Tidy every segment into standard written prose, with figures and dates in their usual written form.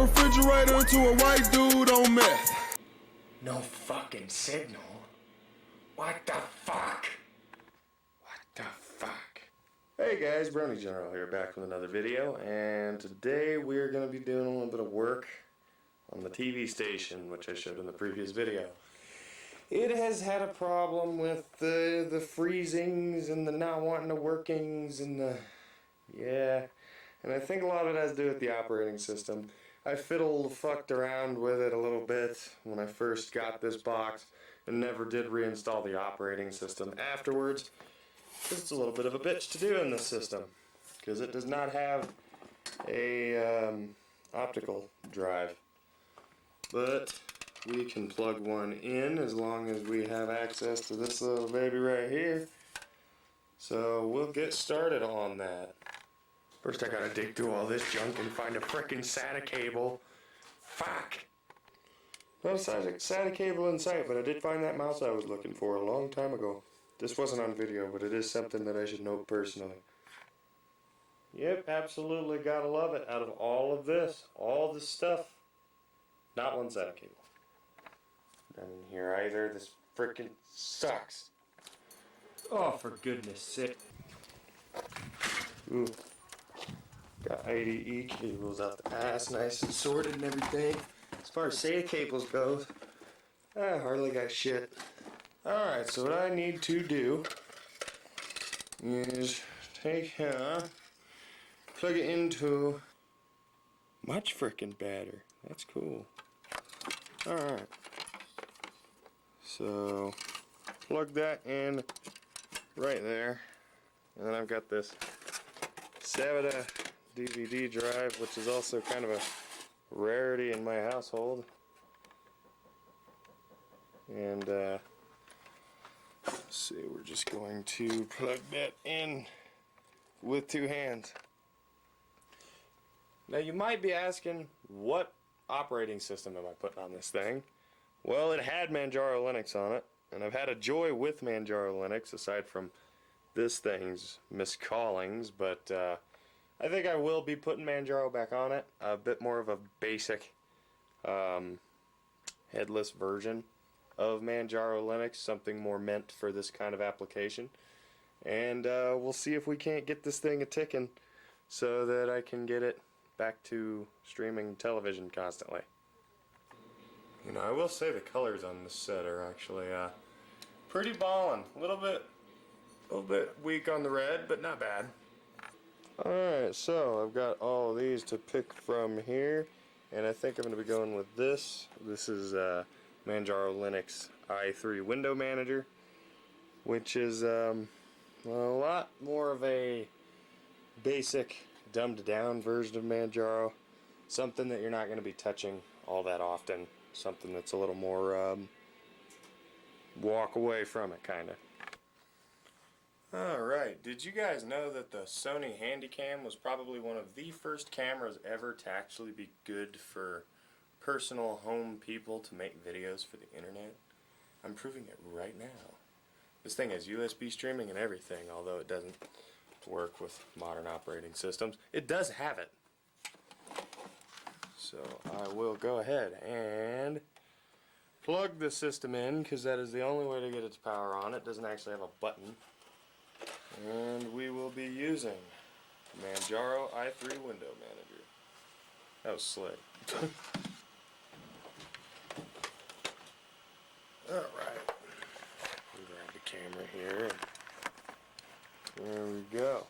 refrigerator to a white dude on meth. No fucking signal. What the fuck? What the fuck? Hey guys, Brony General here, back with another video, and today we're going to be doing a little bit of work on the TV station, which I showed in the previous video. It has had a problem with the freezings and the not wanting to workings and and I think a lot of it has to do with the operating system. I fucked around with it a little bit when I first got this box and never did reinstall the operating system afterwards. It's a little bit of a bitch to do in this system because it does not have a optical drive. But we can plug one in as long as we have access to this little baby right here. So we'll get started on that. First I gotta dig through all this junk and find a frickin' SATA cable. Fuck! Not a SATA cable in sight, but I did find that mouse I was looking for a long time ago. This wasn't on video, but it is something that I should note personally. Yep, absolutely gotta love it. Out of all of this, all this stuff, not one SATA cable. None in here either. This frickin' sucks. Oh, for goodness sake. Ooh. Got IDE cables out the ass, nice and sorted and everything. As far as SATA cables goes, I hardly got shit. Alright, so what I need to do is take plug it into much frickin' better. That's cool. Alright. So plug that in right there. And then I've got this SATA DVD drive, which is also kind of a rarity in my household. And let's see, we're just going to plug that in with two hands. Now you might be asking, what operating system am I putting on this thing? Well, it had Manjaro Linux on it, and I've had a joy with Manjaro Linux aside from this thing's miscallings, but I think I will be putting Manjaro back on it. A bit more of a basic headless version of Manjaro Linux, something more meant for this kind of application. And we'll see if we can't get this thing a-ticking so that I can get it back to streaming television constantly. You know, I will say the colors on this set are actually pretty ballin'. A little bit weak on the red, but not bad. Alright, so I've got all of these to pick from here, and I think I'm going to be going with this. This is Manjaro Linux i3 Window Manager, which is a lot more of a basic, dumbed down version of Manjaro. Something that you're not going to be touching all that often. Something that's a little more walk away from it, kind of. Alright, did you guys know that the Sony Handycam was probably one of the first cameras ever to actually be good for personal home people to make videos for the internet? I'm proving it right now. This thing has USB streaming and everything, although it doesn't work with modern operating systems. It does have it. So I will go ahead and plug the system in, because that is the only way to get its power on. It doesn't actually have a button. And we will be using Manjaro i3 Window Manager. That was slick. Alright. Grab the camera here. There we go.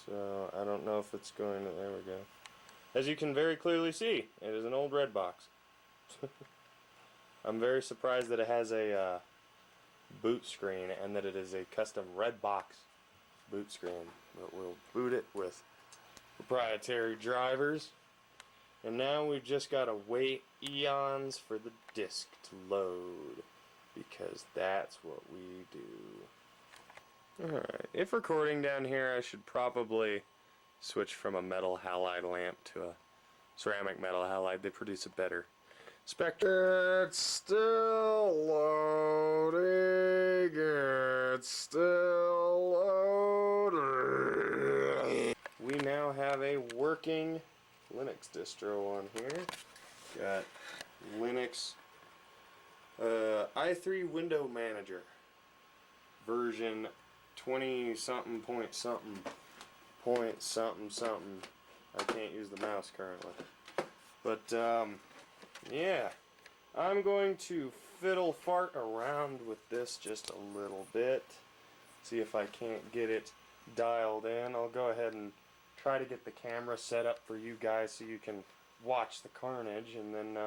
So, I don't know if it's going to... There we go. As you can very clearly see, it is an old red box. I'm very surprised that it has a boot screen and that it is a custom red box boot screen. But we'll boot it with proprietary drivers. And now we've just got to wait eons for the disk to load, because that's what we do. Alright, if recording down here, I should probably switch from a metal halide lamp to a ceramic metal halide. They produce a better spectrum. It's still loading. It's still loading. We now have a working Linux distro on here. Got Linux i3 Window Manager version 20 something point something point something something. I can't use the mouse currently. But yeah, I'm going to fiddle fart around with this just a little bit. See if I can't get it dialed in. I'll go ahead and try to get the camera set up for you guys so you can watch the carnage, and then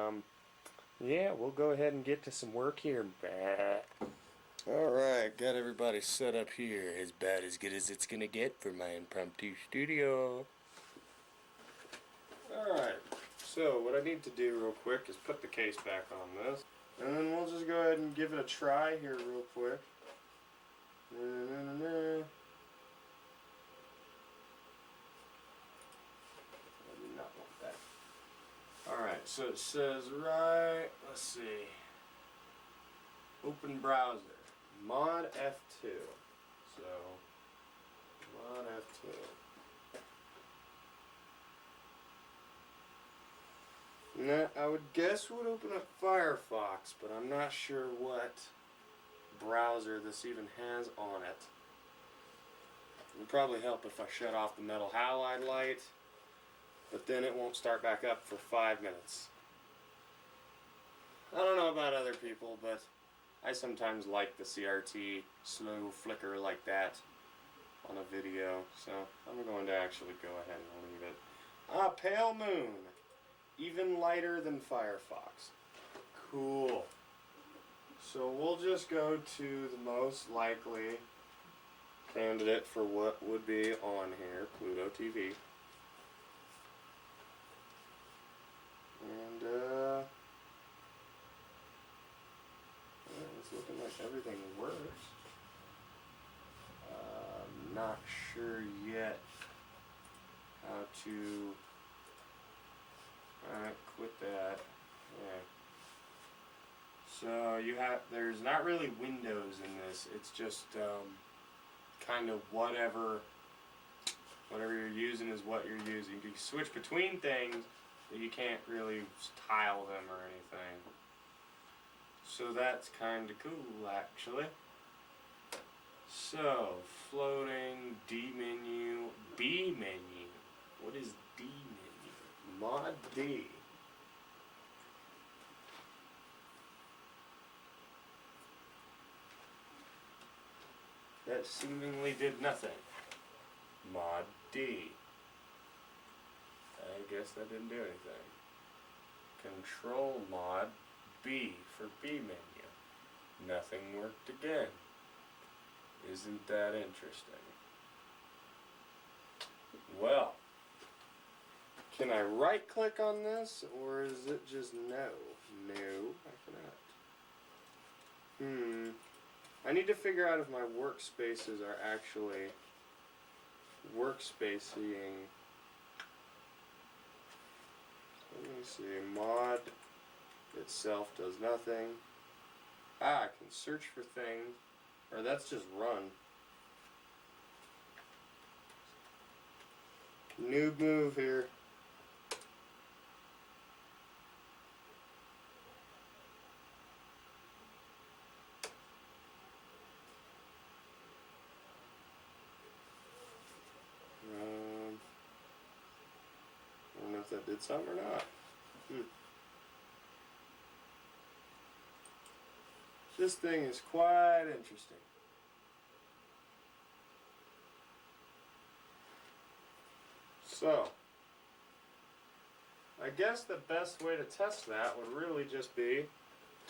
yeah, we'll go ahead and get to some work here. Alright, got everybody set up here. As bad as good as it's gonna get for my impromptu studio. Alright, so what I need to do real quick is put the case back on this, and then we'll just go ahead and give it a try here real quick. I do not want that. Alright, so it says right, let's see, open browser, mod F2, so mod F2. And that, I would guess, would open up Firefox, but I'm not sure what browser this even has on it. It would probably help if I shut off the metal halide light, but then it won't start back up for 5 minutes. I don't know about other people, but I sometimes like the CRT slow flicker like that on a video, so I'm going to actually go ahead and leave it. Ah, Pale Moon. Even lighter than Firefox. Cool. So we'll just go to the most likely candidate for what would be on here, Pluto TV. And it's looking like everything works. Not sure yet how to. Alright, quit that. Yeah. So there's not really windows in this. It's just kind of whatever you're using is what you're using. You can switch between things, but you can't really tile them or anything. So that's kind of cool, actually. So, floating, D menu, B menu. What is D menu? Mod D. That seemingly did nothing. Mod D. I guess that didn't do anything. Control mod B for B menu. Nothing worked again. Isn't that interesting? Well, can I right click on this, or is it just no? No, I cannot. I need to figure out if my workspaces are actually workspacing. Let me see, mod itself does nothing. I can search for things, or that's just run. Noob move here. I don't know if that did something or not. This thing is quite interesting. So, I guess the best way to test that would really just be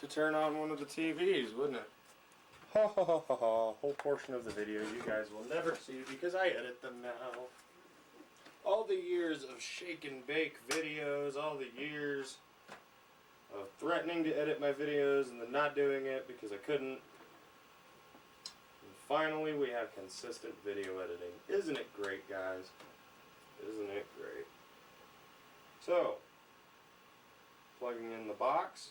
to turn on one of the TVs, wouldn't it? Ha ha ha ha ha. Whole portion of the video you guys will never see because I edit them now. All the years of shake and bake videos, all the years of threatening to edit my videos and then not doing it because I couldn't. And finally we have consistent video editing. Isn't it great, guys? Isn't it great? So, plugging in the box.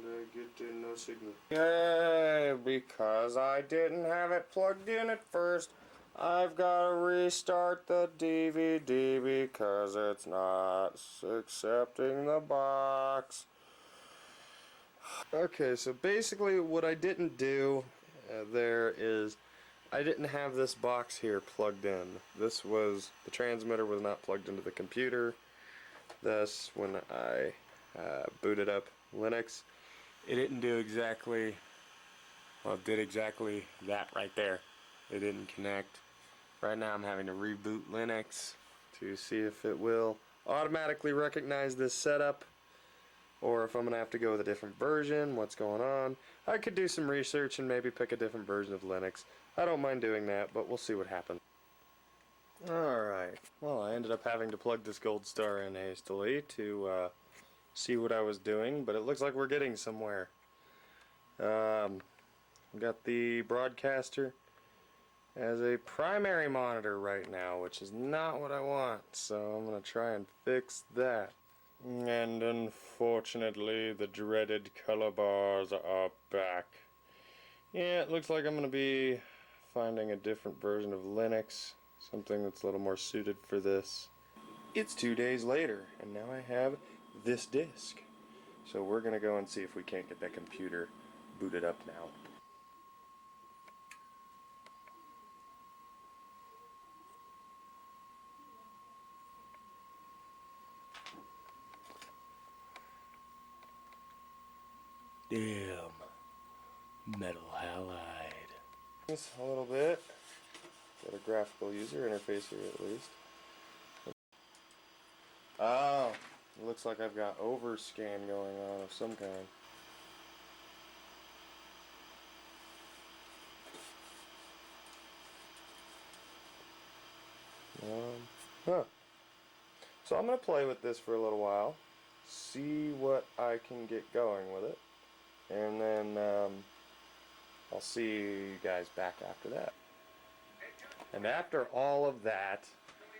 And I get no signal. Yay, because I didn't have it plugged in at first. I've got to restart the DVD because it's not accepting the box. Okay, so basically what I didn't do there is I didn't have this box here plugged in. The transmitter was not plugged into the computer. Thus, when I booted up Linux, it didn't do exactly, well, it did exactly that right there. It didn't connect. Right now I'm having to reboot Linux to see if it will automatically recognize this setup, or if I'm going to have to go with a different version, what's going on. I could do some research and maybe pick a different version of Linux. I don't mind doing that, but we'll see what happens. Alright, well, I ended up having to plug this gold star in hastily to see what I was doing, but it looks like we're getting somewhere. Got the broadcaster as a primary monitor right now, which is not what I want, so I'm going to try and fix that. And unfortunately, the dreaded color bars are back. Yeah, it looks like I'm going to be finding a different version of Linux, something that's a little more suited for this. It's 2 days later, and now I have this disk. So we're going to go and see if we can't get that computer booted up now. Damn. Metal halide. Just a little bit. Got a graphical user interface here at least. Oh, it looks like I've got overscan going on of some kind. Huh. So I'm going to play with this for a little while, see what I can get going with it, and then I'll see you guys back after that. And after all of that,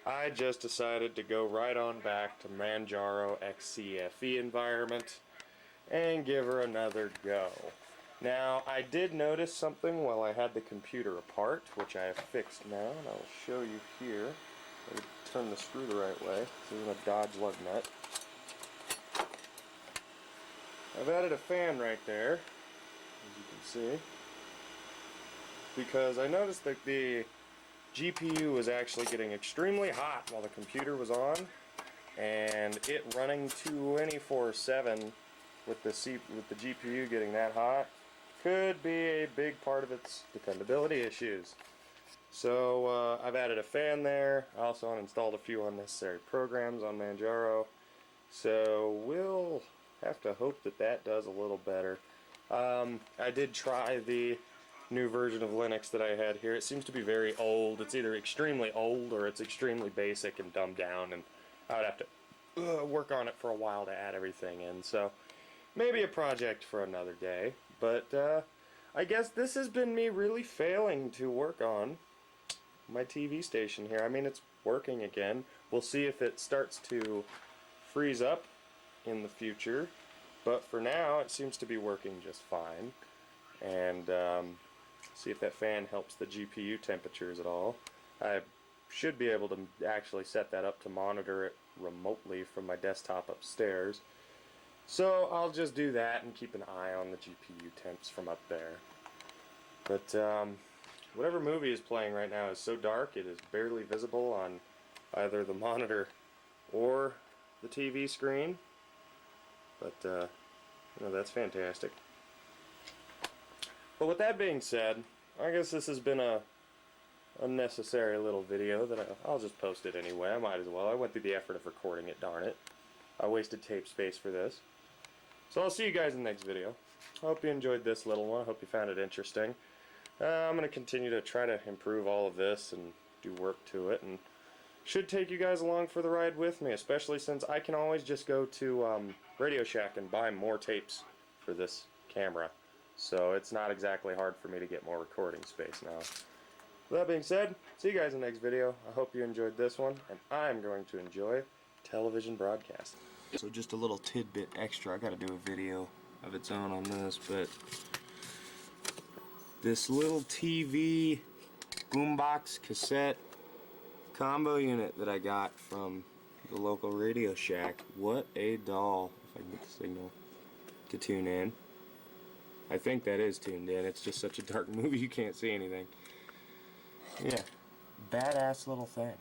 I just decided to go right on back to Manjaro XCFE environment and give her another go. Now, I did notice something while I had the computer apart, which I have fixed now, and I will show you here. Let me turn the screw the right way, so I'm going to dodge lug nut. I've added a fan right there, as you can see, because I noticed that the GPU was actually getting extremely hot while the computer was on, and it running 24/7 with the GPU getting that hot could be a big part of its dependability issues. So I've added a fan there. I also uninstalled a few unnecessary programs on Manjaro. So we'll have to hope that that does a little better. I did try the new version of Linux that I had here. It seems to be very old. It's either extremely old or it's extremely basic and dumbed down, and I would have to work on it for a while to add everything in. So maybe a project for another day. But I guess this has been me really failing to work on my TV station here. I mean, it's working again. We'll see if it starts to freeze up in the future, but for now it seems to be working just fine. And see if that fan helps the GPU temperatures at all. I should be able to actually set that up to monitor it remotely from my desktop upstairs. So I'll just do that and keep an eye on the GPU temps from up there. But whatever movie is playing right now is so dark it is barely visible on either the monitor or the TV screen. But you know, that's fantastic. But with that being said, I guess this has been a unnecessary little video that I'll just post it anyway. I might as well. I went through the effort of recording it, darn it. I wasted tape space for this. So I'll see you guys in the next video. I hope you enjoyed this little one. I hope you found it interesting. I'm going to continue to try to improve all of this and do work to it, and should take you guys along for the ride with me, especially since I can always just go to Radio Shack and buy more tapes for this camera. So it's not exactly hard for me to get more recording space now. With that being said, see you guys in the next video. I hope you enjoyed this one, and I'm going to enjoy television broadcasting. So just a little tidbit extra. I got to do a video of its own on this, but this little TV boombox cassette combo unit that I got from the local Radio Shack. What a doll. If I can get the signal to tune in. I think that is tuned in. It's just such a dark movie you can't see anything. Yeah. Badass little thing.